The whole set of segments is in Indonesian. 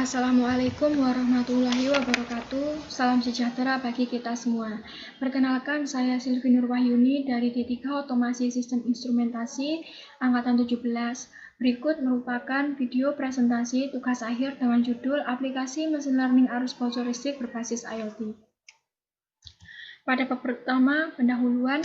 Assalamualaikum warahmatullahi wabarakatuh. Salam sejahtera bagi kita semua. Perkenalkan, saya Silvi Nurwahyuni dari D3 Otomasi Sistem Instrumentasi Angkatan 17. Berikut merupakan video presentasi tugas akhir dengan judul Aplikasi Machine Learning Arus Bocor Listrik Berbasis IoT. Pada bab pertama, pendahuluan,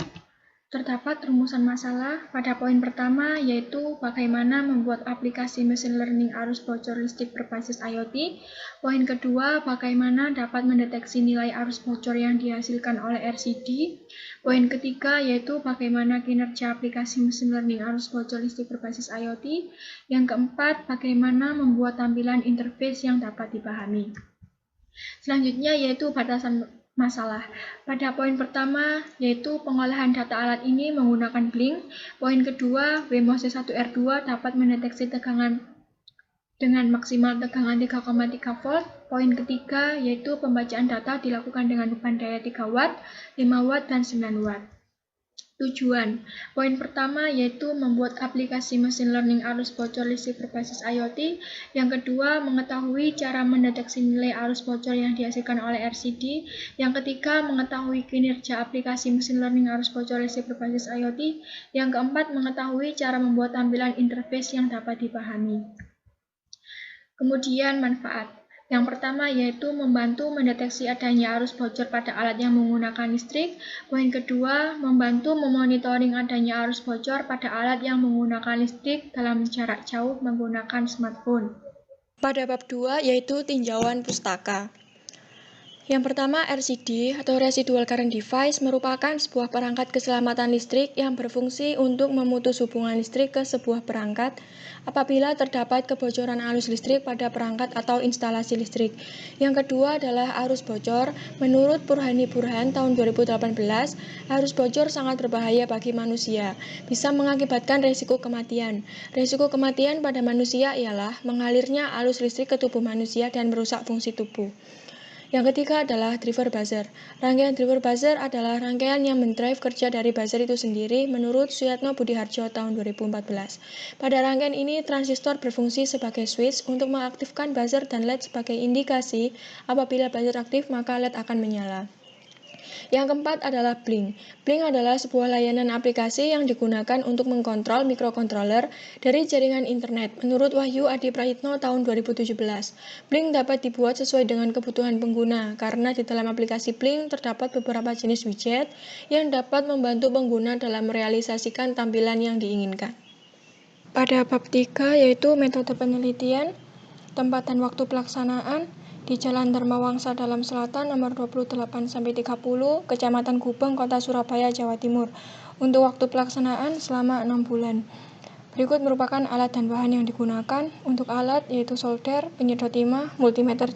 terdapat rumusan masalah. Pada poin pertama, yaitu bagaimana membuat aplikasi machine learning arus bocor listrik berbasis IoT. Poin kedua, bagaimana dapat mendeteksi nilai arus bocor yang dihasilkan oleh RCD. Poin ketiga, yaitu bagaimana kinerja aplikasi machine learning arus bocor listrik berbasis IoT. Yang keempat, bagaimana membuat tampilan interface yang dapat dipahami. Selanjutnya, yaitu batasan masalah. Pada poin pertama, yaitu pengolahan data alat ini menggunakan Blink. Poin kedua, WMOS C1R2 dapat mendeteksi tegangan dengan maksimal tegangan 3,3 volt. Poin ketiga, yaitu pembacaan data dilakukan dengan beban daya 3 watt, 5 watt, dan 9 watt. Tujuan. Poin pertama yaitu membuat aplikasi machine learning arus bocor listrik berbasis IoT. Yang kedua, mengetahui cara mendeteksi nilai arus bocor yang dihasilkan oleh RCD. Yang ketiga, mengetahui kinerja aplikasi machine learning arus bocor listrik berbasis IoT. Yang keempat, mengetahui cara membuat tampilan interface yang dapat dipahami. Kemudian manfaat. Yang pertama yaitu membantu mendeteksi adanya arus bocor pada alat yang menggunakan listrik. Poin kedua, membantu memonitoring adanya arus bocor pada alat yang menggunakan listrik dalam jarak jauh menggunakan smartphone. Pada bab 2 yaitu tinjauan pustaka. Yang pertama, RCD atau Residual Current Device merupakan sebuah perangkat keselamatan listrik yang berfungsi untuk memutus hubungan listrik ke sebuah perangkat apabila terdapat kebocoran arus listrik pada perangkat atau instalasi listrik. Yang kedua adalah arus bocor. Menurut Burhani Burhan tahun 2018, arus bocor sangat berbahaya bagi manusia, bisa mengakibatkan resiko kematian. Resiko kematian pada manusia ialah mengalirnya arus listrik ke tubuh manusia dan merusak fungsi tubuh. Yang ketiga adalah driver buzzer. Rangkaian driver buzzer adalah rangkaian yang mendrive kerja dari buzzer itu sendiri menurut Suyatno Budiharjo tahun 2014. Pada rangkaian ini, transistor berfungsi sebagai switch untuk mengaktifkan buzzer dan LED sebagai indikasi apabila buzzer aktif maka LED akan menyala. Yang keempat adalah Blink. Blink adalah sebuah layanan aplikasi yang digunakan untuk mengkontrol mikrokontroler dari jaringan internet. Menurut Wahyu Adi Prayitno tahun 2017, Blink dapat dibuat sesuai dengan kebutuhan pengguna karena di dalam aplikasi Blink terdapat beberapa jenis widget yang dapat membantu pengguna dalam merealisasikan tampilan yang diinginkan. Pada bab 3 yaitu metode penelitian, tempat dan waktu pelaksanaan, di Jalan Dharma Wangsa Dalam Selatan nomor 28-30, Kecamatan Gubeng, Kota Surabaya, Jawa Timur, untuk waktu pelaksanaan selama 6 bulan. Berikut merupakan alat dan bahan yang digunakan. Untuk alat yaitu solder, penyedot timah, multimeter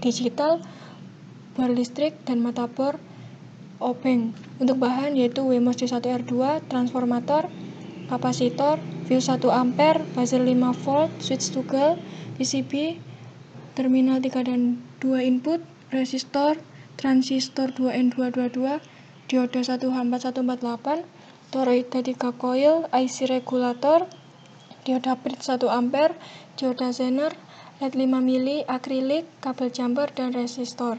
digital, bor listrik, dan mata bor obeng. Untuk bahan yaitu WMOS C1R2, transformator, kapasitor, fuse 1 ampere, buzzer 5 volt, switch toggle, PCB, terminal 3 dan 2 input, resistor, transistor 2N222, dioda 1H4148, toroida 3 coil, IC regulator, dioda bridge 1 ampere, dioda Zener, LED 5 mili, akrilik, kabel jumper, dan resistor.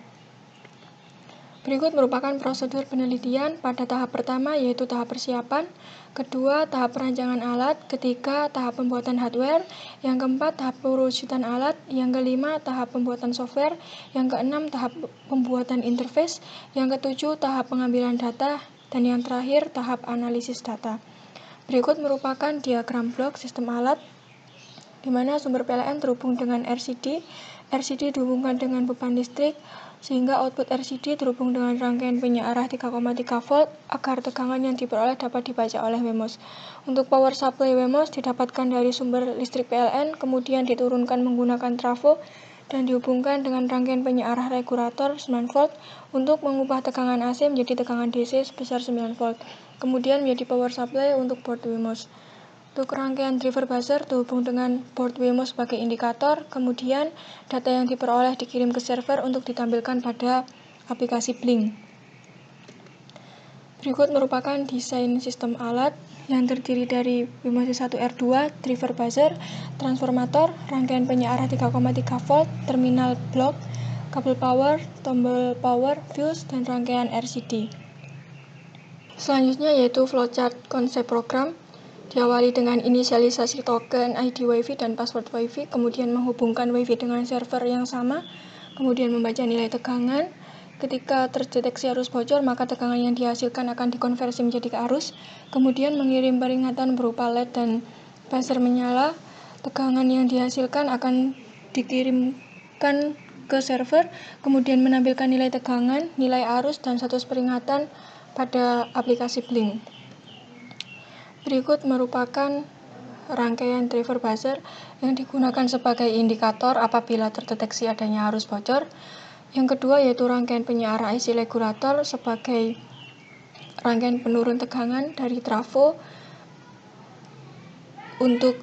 Berikut merupakan prosedur penelitian pada tahap pertama yaitu tahap persiapan, kedua tahap perancangan alat, ketiga tahap pembuatan hardware, yang keempat tahap pewujudan alat, yang kelima tahap pembuatan software, yang keenam tahap pembuatan interface, yang ketujuh tahap pengambilan data, dan yang terakhir tahap analisis data. Berikut merupakan diagram blok sistem alat di mana sumber PLN terhubung dengan RCD, RCD dihubungkan dengan beban listrik, sehingga output RCD terhubung dengan rangkaian penyearah 3,3 volt agar tegangan yang diperoleh dapat dibaca oleh WMOS. Untuk power supply WMOS didapatkan dari sumber listrik PLN, kemudian diturunkan menggunakan trafo dan dihubungkan dengan rangkaian penyearah regulator 9 volt untuk mengubah tegangan AC menjadi tegangan DC sebesar 9 volt. Kemudian menjadi power supply untuk board WMOS. Untuk rangkaian driver buzzer terhubung dengan board WMOS sebagai indikator, kemudian data yang diperoleh dikirim ke server untuk ditampilkan pada aplikasi Blink. Berikut merupakan desain sistem alat. yang terdiri dari WMOS D1R2, driver buzzer, transformator, rangkaian penyearah 3,3 volt, terminal blok, kabel power, tombol power, fuse, dan rangkaian RCD. Selanjutnya yaitu flowchart konsep program. Diawali dengan inisialisasi token ID WiFi dan password WiFi, kemudian menghubungkan WiFi dengan server yang sama, kemudian membaca nilai tegangan. Ketika terdeteksi arus bocor, maka tegangan yang dihasilkan akan dikonversi menjadi arus, kemudian mengirim peringatan berupa LED dan buzzer menyala. Tegangan yang dihasilkan akan dikirimkan ke server, kemudian menampilkan nilai tegangan, nilai arus, dan status peringatan pada aplikasi Blink. Berikut merupakan rangkaian driver buzzer yang digunakan sebagai indikator apabila terdeteksi adanya arus bocor. Yang kedua yaitu rangkaian penyearah IC regulator sebagai rangkaian penurun tegangan dari trafo untuk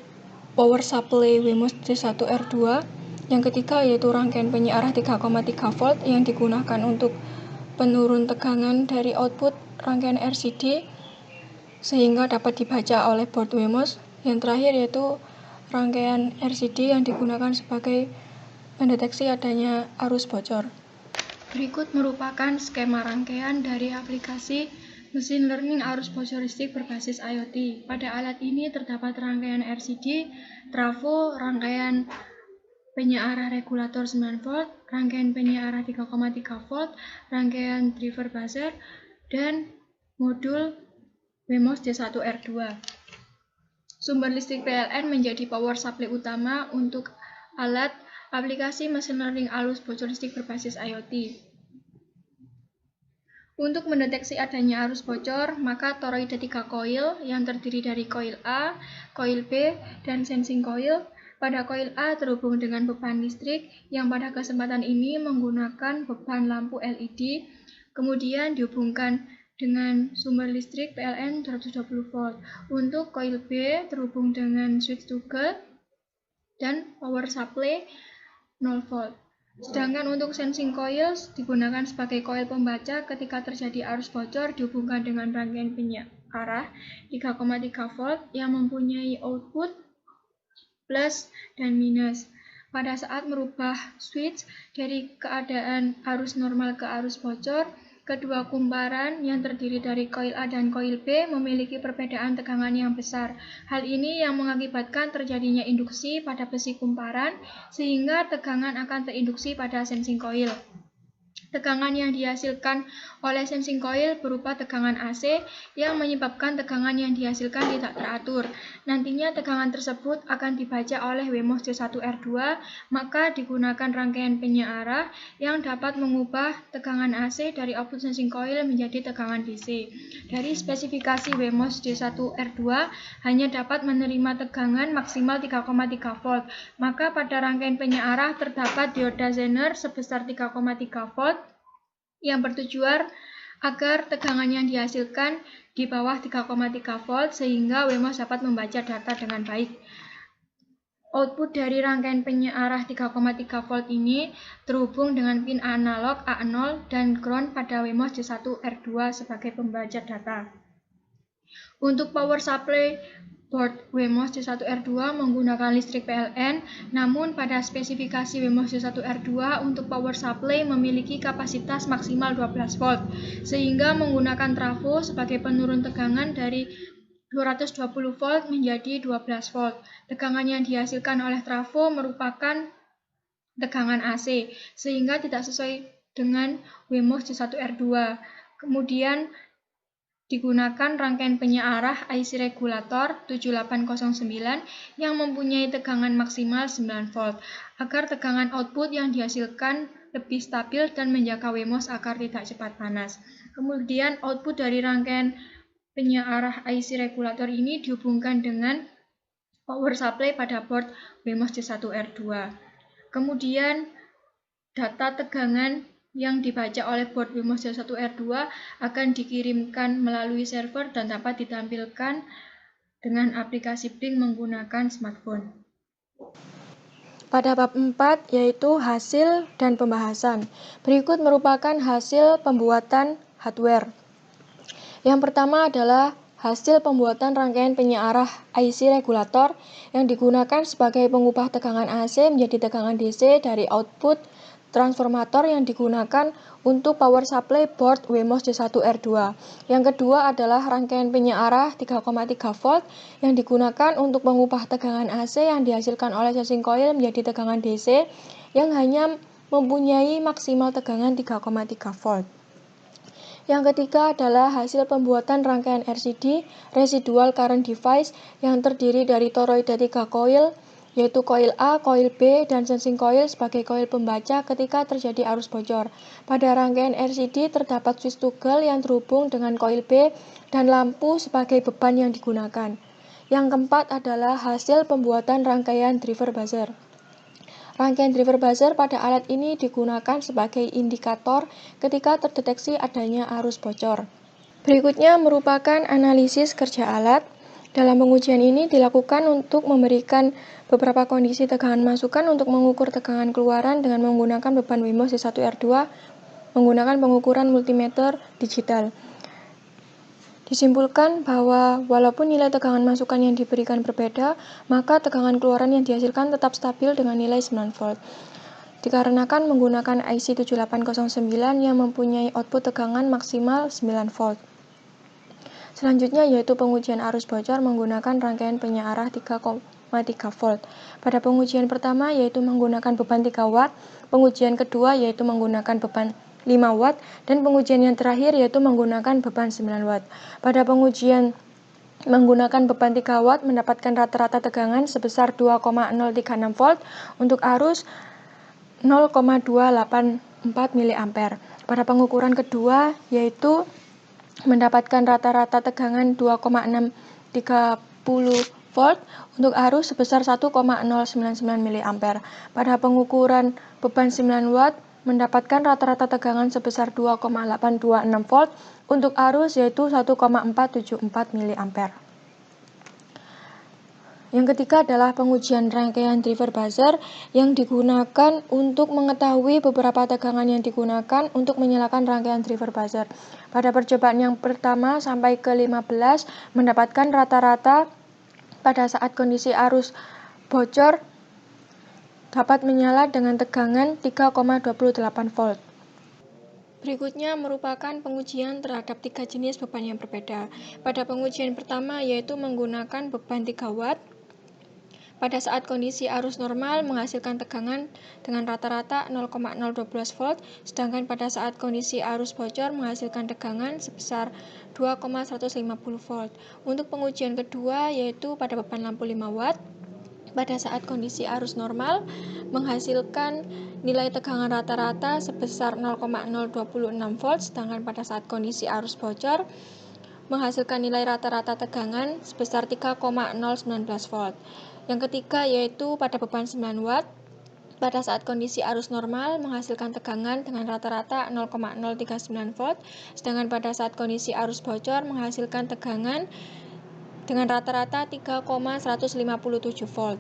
power supply WMOS D1R2. Yang ketiga yaitu rangkaian penyearah 3,3 volt yang digunakan untuk penurun tegangan dari output rangkaian RCD sehingga dapat dibaca oleh board WMOS. Yang terakhir yaitu rangkaian RCD yang digunakan sebagai pendeteksi adanya arus bocor. Berikut merupakan skema rangkaian dari aplikasi mesin learning arus bocor listrik berbasis IoT. Pada alat ini terdapat rangkaian RCD, trafo, rangkaian penyearah regulator 9 volt, rangkaian penyearah 3,3 volt, rangkaian driver buzzer, dan modul WMOS D1R2. Sumber listrik PLN menjadi power supply utama untuk alat aplikasi mesin learning arus bocor listrik berbasis IoT. Untuk mendeteksi adanya arus bocor, maka toroid 3 coil yang terdiri dari coil A, coil B, dan sensing coil. Pada coil A terhubung dengan beban listrik yang pada kesempatan ini menggunakan beban lampu LED, kemudian dihubungkan dengan sumber listrik PLN 220 volt. Untuk coil B terhubung dengan switch toggle dan power supply 0 volt. Sedangkan untuk sensing coils digunakan sebagai coil pembaca ketika terjadi arus bocor dihubungkan dengan rangkaian penyearah 3,3 volt yang mempunyai output plus dan minus. Pada saat merubah switch dari keadaan arus normal ke arus bocor, kedua kumparan yang terdiri dari coil A dan coil B memiliki perbedaan tegangan yang besar. Hal ini yang mengakibatkan terjadinya induksi pada besi kumparan, sehingga tegangan akan terinduksi pada sensing coil. Tegangan yang dihasilkan oleh sensing coil berupa tegangan AC yang menyebabkan tegangan yang dihasilkan tidak teratur. Nantinya tegangan tersebut akan dibaca oleh WMOS D1R2, maka digunakan rangkaian penyearah yang dapat mengubah tegangan AC dari output sensing coil menjadi tegangan DC. Dari spesifikasi WMOS D1R2 hanya dapat menerima tegangan maksimal 3,3 volt, maka pada rangkaian penyearah terdapat dioda Zener sebesar 3,3 volt yang bertujuan agar tegangan yang dihasilkan di bawah 3,3 volt sehingga WMOS dapat membaca data dengan baik. Output dari rangkaian penyearah 3,3 volt ini terhubung dengan pin analog A0 dan ground pada WMOS D1R2 sebagai pembaca data. Untuk power supply board WMOS D1R2 menggunakan listrik PLN, namun pada spesifikasi WMOS D1R2 untuk power supply memiliki kapasitas maksimal 12 volt, sehingga menggunakan trafo sebagai penurun tegangan dari 220 volt menjadi 12 volt. Tegangan yang dihasilkan oleh trafo merupakan tegangan AC, sehingga tidak sesuai dengan WMOS D1R2. Kemudian digunakan rangkaian penyearah IC regulator 7809 yang mempunyai tegangan maksimal 9 volt agar tegangan output yang dihasilkan lebih stabil dan menjaga WMOS agar tidak cepat panas. Kemudian output dari rangkaian penyearah IC regulator ini dihubungkan dengan power supply pada board WMOS D1R2. Kemudian data tegangan yang dibaca oleh board WMOS D1R2 akan dikirimkan melalui server dan dapat ditampilkan dengan aplikasi Blink menggunakan smartphone. Pada bab 4 yaitu hasil dan pembahasan. Berikut merupakan hasil pembuatan hardware. Yang pertama adalah hasil pembuatan rangkaian penyearah IC regulator yang digunakan sebagai pengubah tegangan AC menjadi tegangan DC dari output transformator yang digunakan untuk power supply board WMOS D1R2. Yang kedua adalah rangkaian penyearah 3,3 volt yang digunakan untuk mengubah tegangan AC yang dihasilkan oleh sensing coil menjadi tegangan DC yang hanya mempunyai maksimal tegangan 3,3 volt. Yang ketiga adalah hasil pembuatan rangkaian RCD, Residual Current Device, yang terdiri dari toroida 3 coil, yaitu coil A, coil B, dan sensing coil sebagai coil pembaca ketika terjadi arus bocor. Pada rangkaian RCD terdapat switch toggle yang terhubung dengan coil B dan lampu sebagai beban yang digunakan. Yang keempat adalah hasil pembuatan rangkaian driver buzzer. Rangkaian driver buzzer pada alat ini digunakan sebagai indikator ketika terdeteksi adanya arus bocor. Berikutnya merupakan analisis kerja alat. Dalam pengujian ini dilakukan untuk memberikan beberapa kondisi tegangan masukan untuk mengukur tegangan keluaran dengan menggunakan beban WMOS D1R2 menggunakan pengukuran multimeter digital. Disimpulkan bahwa walaupun nilai tegangan masukan yang diberikan berbeda, maka tegangan keluaran yang dihasilkan tetap stabil dengan nilai 9 volt. Dikarenakan menggunakan IC 7809 yang mempunyai output tegangan maksimal 9 volt. Selanjutnya yaitu pengujian arus bocor menggunakan rangkaian penyearah 3,3 volt. Pada pengujian pertama yaitu menggunakan beban 3 watt, pengujian kedua yaitu menggunakan beban 5 watt, dan pengujian yang terakhir yaitu menggunakan beban 9 watt. Pada pengujian menggunakan beban 3 watt mendapatkan rata-rata tegangan sebesar 2,036 volt untuk arus 0,284 mA. Pada pengukuran kedua yaitu mendapatkan rata-rata tegangan 2,630 volt untuk arus sebesar 1,099 mA. Pada pengukuran beban 9 watt mendapatkan rata-rata tegangan sebesar 2,826 volt untuk arus yaitu 1,474 mA. Yang ketiga adalah pengujian rangkaian driver buzzer yang digunakan untuk mengetahui beberapa tegangan yang digunakan untuk menyalakan rangkaian driver buzzer. Pada percobaan yang pertama sampai ke 15 mendapatkan rata-rata pada saat kondisi arus bocor dapat menyala dengan tegangan 3,28 volt. Berikutnya merupakan pengujian terhadap 3 jenis beban yang berbeda. Pada pengujian pertama yaitu menggunakan beban 3 watt. Pada saat kondisi arus normal menghasilkan tegangan dengan rata-rata 0,012 volt, sedangkan pada saat kondisi arus bocor menghasilkan tegangan sebesar 2,150 volt. Untuk pengujian kedua yaitu pada beban lampu 5 watt. Pada saat kondisi arus normal menghasilkan nilai tegangan rata-rata sebesar 0,026 volt, sedangkan pada saat kondisi arus bocor menghasilkan nilai rata-rata tegangan sebesar 3,019 volt. Yang ketiga yaitu pada beban 9 watt. Pada saat kondisi arus normal menghasilkan tegangan dengan rata-rata 0,039 volt, sedangkan pada saat kondisi arus bocor menghasilkan tegangan dengan rata-rata 3,157 volt.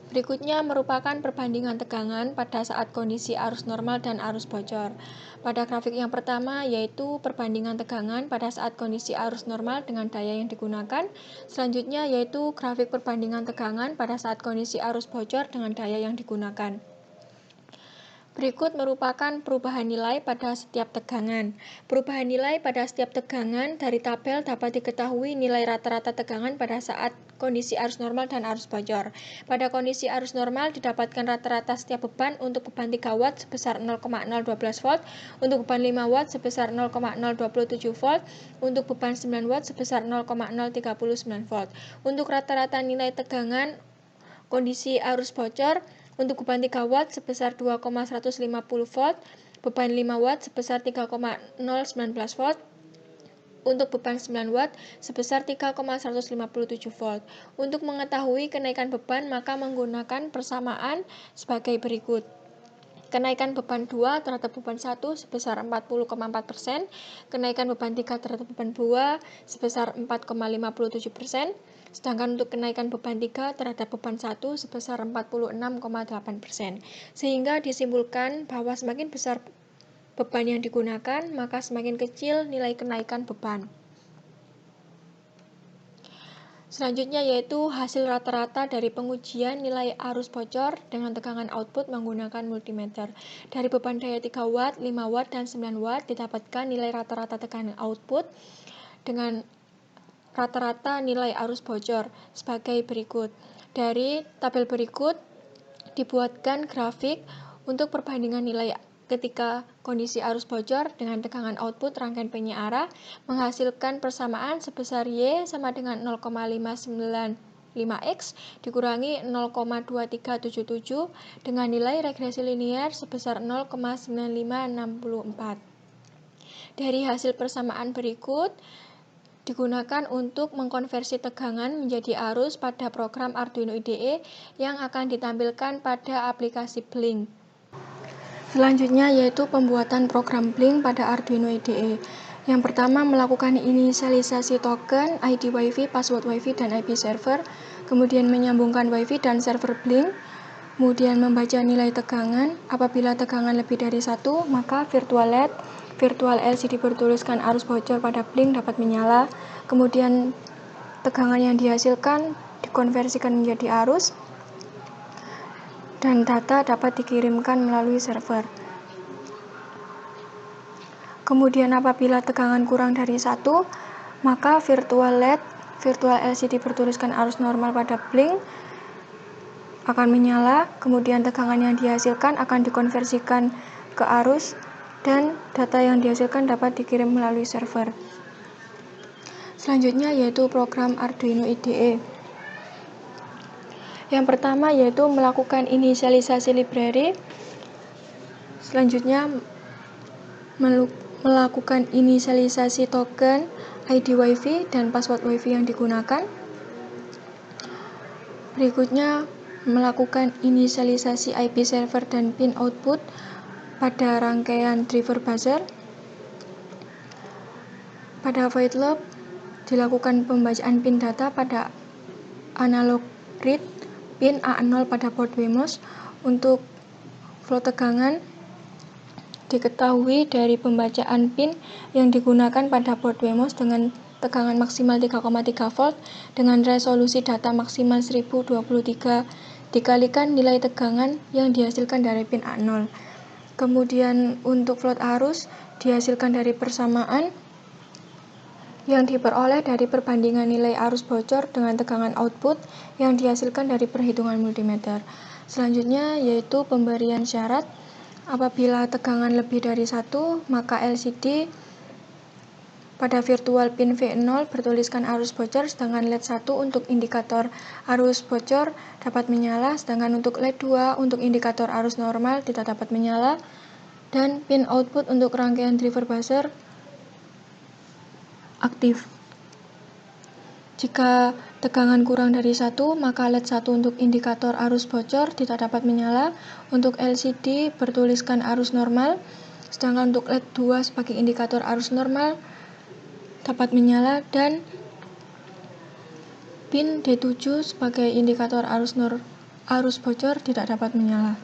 Berikutnya merupakan perbandingan tegangan pada saat kondisi arus normal dan arus bocor. Pada grafik yang pertama yaitu perbandingan tegangan pada saat kondisi arus normal dengan daya yang digunakan. Selanjutnya yaitu grafik perbandingan tegangan pada saat kondisi arus bocor dengan daya yang digunakan. Berikut merupakan perubahan nilai pada setiap tegangan. Perubahan nilai pada setiap tegangan dari tabel dapat diketahui nilai rata-rata tegangan pada saat kondisi arus normal dan arus bocor. Pada kondisi arus normal didapatkan rata-rata setiap beban untuk beban 3 watt sebesar 0,012 volt, untuk beban 5 watt sebesar 0,027 volt, untuk beban 9 watt sebesar 0,039 volt. Untuk rata-rata nilai tegangan kondisi arus bocor untuk beban 3 watt sebesar 2,150 volt, beban 5 watt sebesar 3,019 volt, untuk beban 9 watt sebesar 3,157 volt. Untuk mengetahui kenaikan beban maka menggunakan persamaan sebagai berikut. Kenaikan beban 2 terhadap beban 1 sebesar 40,4%, kenaikan beban 3 terhadap beban 2 sebesar 4,57%, sedangkan untuk kenaikan beban 3 terhadap beban 1 sebesar 46,8%. Sehingga disimpulkan bahwa semakin besar beban yang digunakan, maka semakin kecil nilai kenaikan beban. Selanjutnya yaitu hasil rata-rata dari pengujian nilai arus bocor dengan tegangan output menggunakan multimeter. Dari beban daya 3 watt, 5 watt, dan 9 watt didapatkan nilai rata-rata tekanan output dengan rata-rata nilai arus bocor sebagai berikut. Dari tabel berikut dibuatkan grafik untuk perbandingan nilai ketika kondisi arus bocor dengan tegangan output rangkaian penyiar menghasilkan persamaan sebesar Y sama dengan 0,595X dikurangi 0,2377 dengan nilai regresi linear sebesar 0,9564. Dari hasil persamaan berikut digunakan untuk mengkonversi tegangan menjadi arus pada program Arduino IDE yang akan ditampilkan pada aplikasi Blink. Selanjutnya yaitu pembuatan program Blink pada Arduino IDE. Yang pertama melakukan inisialisasi token, ID Wi-Fi, password Wi-Fi, dan IP server, kemudian menyambungkan Wi-Fi dan server Blink, kemudian membaca nilai tegangan. Apabila tegangan lebih dari 1, maka virtual LED, virtual LCD bertuliskan arus bocor pada Blink dapat menyala, kemudian tegangan yang dihasilkan dikonversikan menjadi arus, dan data dapat dikirimkan melalui server. Kemudian apabila tegangan kurang dari 1, maka virtual LED, virtual LCD bertuliskan arus normal pada Blink akan menyala, kemudian tegangan yang dihasilkan akan dikonversikan ke arus, dan data yang dihasilkan dapat dikirim melalui server. Selanjutnya yaitu program Arduino IDE. Yang pertama yaitu melakukan inisialisasi library. Selanjutnya melakukan inisialisasi token, ID Wi-Fi, dan password Wi-Fi yang digunakan. Berikutnya melakukan inisialisasi IP server dan pin output pada rangkaian driver buzzer. Pada void loop dilakukan pembacaan pin data pada analog read pin A0 pada board Wemos. Untuk flow tegangan diketahui dari pembacaan pin yang digunakan pada board Wemos dengan tegangan maksimal 3,3 volt dengan resolusi data maksimal 1023 dikalikan nilai tegangan yang dihasilkan dari pin A0. Kemudian untuk float arus dihasilkan dari persamaan yang diperoleh dari perbandingan nilai arus bocor dengan tegangan output yang dihasilkan dari perhitungan multimeter. Selanjutnya yaitu pemberian syarat. Apabila tegangan lebih dari 1, maka LCD pada virtual pin V0 bertuliskan arus bocor, sedangkan LED 1 untuk indikator arus bocor dapat menyala, sedangkan untuk LED 2 untuk indikator arus normal tidak dapat menyala, dan pin output untuk rangkaian driver buzzer aktif. Jika tegangan kurang dari 1, maka LED 1 untuk indikator arus bocor tidak dapat menyala. Untuk LCD bertuliskan arus normal, sedangkan untuk LED 2 sebagai indikator arus normal dapat menyala, dan pin D7 sebagai indikator arus bocor tidak dapat menyala.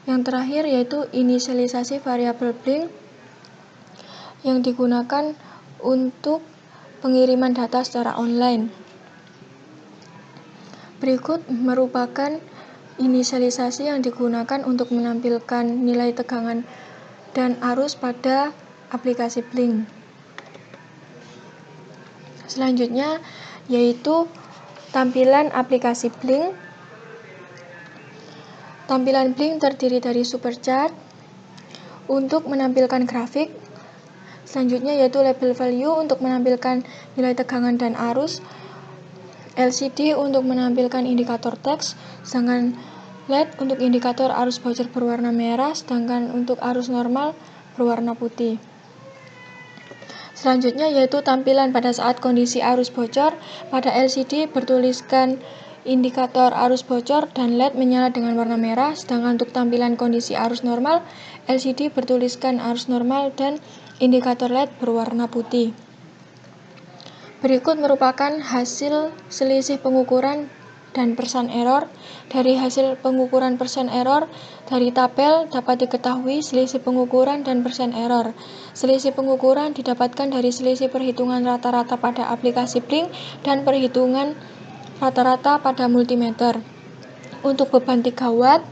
Yang terakhir yaitu inisialisasi variabel Blink yang digunakan untuk pengiriman data secara online. Berikut merupakan inisialisasi yang digunakan untuk menampilkan nilai tegangan dan arus pada aplikasi Blink. Selanjutnya yaitu tampilan aplikasi Blink. Tampilan Blink terdiri dari superchart untuk menampilkan grafik. Selanjutnya yaitu label value untuk menampilkan nilai tegangan dan arus, LCD untuk menampilkan indikator teks, sedangkan LED untuk indikator arus bocor berwarna merah, sedangkan untuk arus normal berwarna putih. Selanjutnya yaitu tampilan pada saat kondisi arus bocor. Pada LCD bertuliskan indikator arus bocor dan LED menyala dengan warna merah, sedangkan untuk tampilan kondisi arus normal, LCD bertuliskan arus normal dan indikator LED berwarna putih. Berikut merupakan hasil selisih pengukuran dan percent error. Dari hasil pengukuran percent error dari tabel dapat diketahui selisih pengukuran dan percent error. Selisih pengukuran didapatkan dari selisih perhitungan rata-rata pada aplikasi Blink dan perhitungan rata-rata pada multimeter. Untuk beban 3 watt,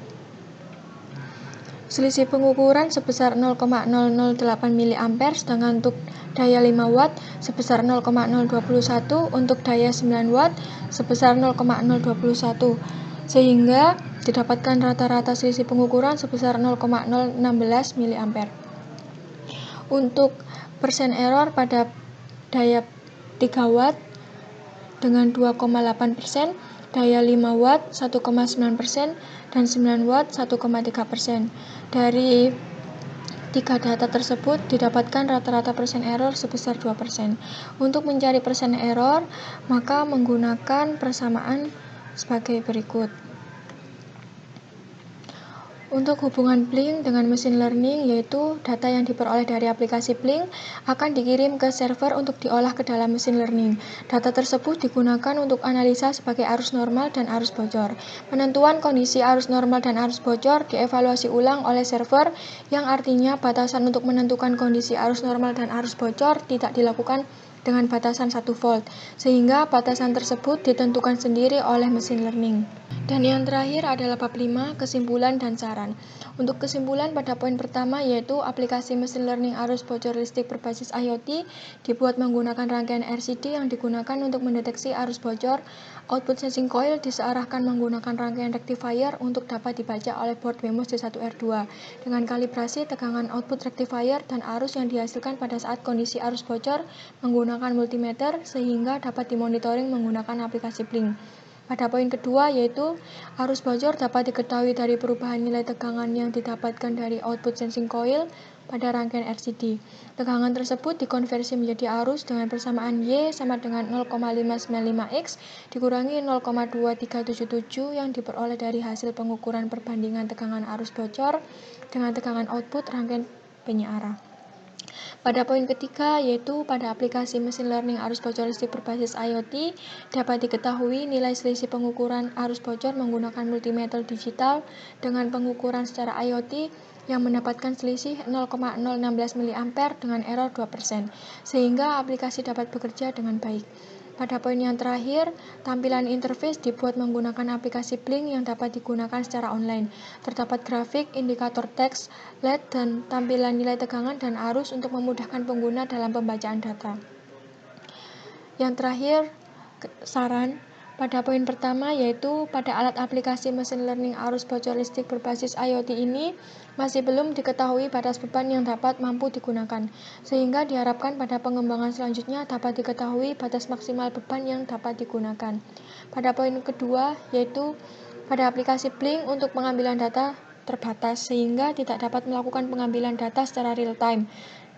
selisih pengukuran sebesar 0,008 mA, sedangkan untuk daya 5 watt sebesar 0,021, untuk daya 9 watt sebesar 0,021, sehingga didapatkan rata-rata selisih pengukuran sebesar 0,016 mA. Untuk percent error pada daya 3 watt dengan 2,8%, daya 5 watt 1,9%, dan 9 watt 1,3%. Dari 3 data tersebut didapatkan rata-rata percent error sebesar 2%. Untuk mencari percent error, maka menggunakan persamaan sebagai berikut. Untuk hubungan Blink dengan machine learning, yaitu data yang diperoleh dari aplikasi Blink akan dikirim ke server untuk diolah ke dalam machine learning. Data tersebut digunakan untuk analisa sebagai arus normal dan arus bocor. Penentuan kondisi arus normal dan arus bocor dievaluasi ulang oleh server, yang artinya batasan untuk menentukan kondisi arus normal dan arus bocor tidak dilakukan dengan batasan 1 volt, sehingga batasan tersebut ditentukan sendiri oleh machine learning. Dan yang terakhir adalah bab 5, kesimpulan dan saran. Untuk kesimpulan pada poin pertama, yaitu aplikasi machine learning arus bocor listrik berbasis IoT dibuat menggunakan rangkaian RCD yang digunakan untuk mendeteksi arus bocor. Output sensing coil disearahkan menggunakan rangkaian rectifier untuk dapat dibaca oleh board BEMOS D1R2 dengan kalibrasi tegangan output rectifier dan arus yang dihasilkan pada saat kondisi arus bocor menggunakan multimeter, sehingga dapat dimonitoring menggunakan aplikasi Blink. Pada poin kedua, yaitu arus bocor dapat diketahui dari perubahan nilai tegangan yang didapatkan dari output sensing coil pada rangkaian RCD. Tegangan tersebut dikonversi menjadi arus dengan persamaan Y sama dengan 0,595X dikurangi 0,2377 yang diperoleh dari hasil pengukuran perbandingan tegangan arus bocor dengan tegangan output rangkaian penyiaran. Pada poin ketiga, yaitu pada aplikasi mesin learning arus bocor listrik berbasis IoT, dapat diketahui nilai selisih pengukuran arus bocor menggunakan multimeter digital dengan pengukuran secara IoT yang mendapatkan selisih 0,016 mA dengan error 2%, sehingga aplikasi dapat bekerja dengan baik. Pada poin yang terakhir, tampilan interface dibuat menggunakan aplikasi Blink yang dapat digunakan secara online. Terdapat grafik, indikator teks, LED, dan tampilan nilai tegangan dan arus untuk memudahkan pengguna dalam pembacaan data. Yang terakhir, saran. Pada poin pertama, yaitu pada alat aplikasi mesin learning arus bocor listrik berbasis IoT ini masih belum diketahui batas beban yang dapat mampu digunakan, sehingga diharapkan pada pengembangan selanjutnya dapat diketahui batas maksimal beban yang dapat digunakan. Pada poin kedua, yaitu pada aplikasi Blink untuk pengambilan data terbatas, sehingga tidak dapat melakukan pengambilan data secara real time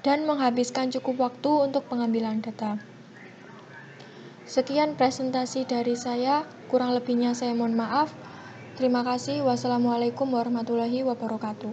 dan menghabiskan cukup waktu untuk pengambilan data. Sekian presentasi dari saya, kurang lebihnya saya mohon maaf. Terima kasih. Wassalamualaikum warahmatullahi wabarakatuh.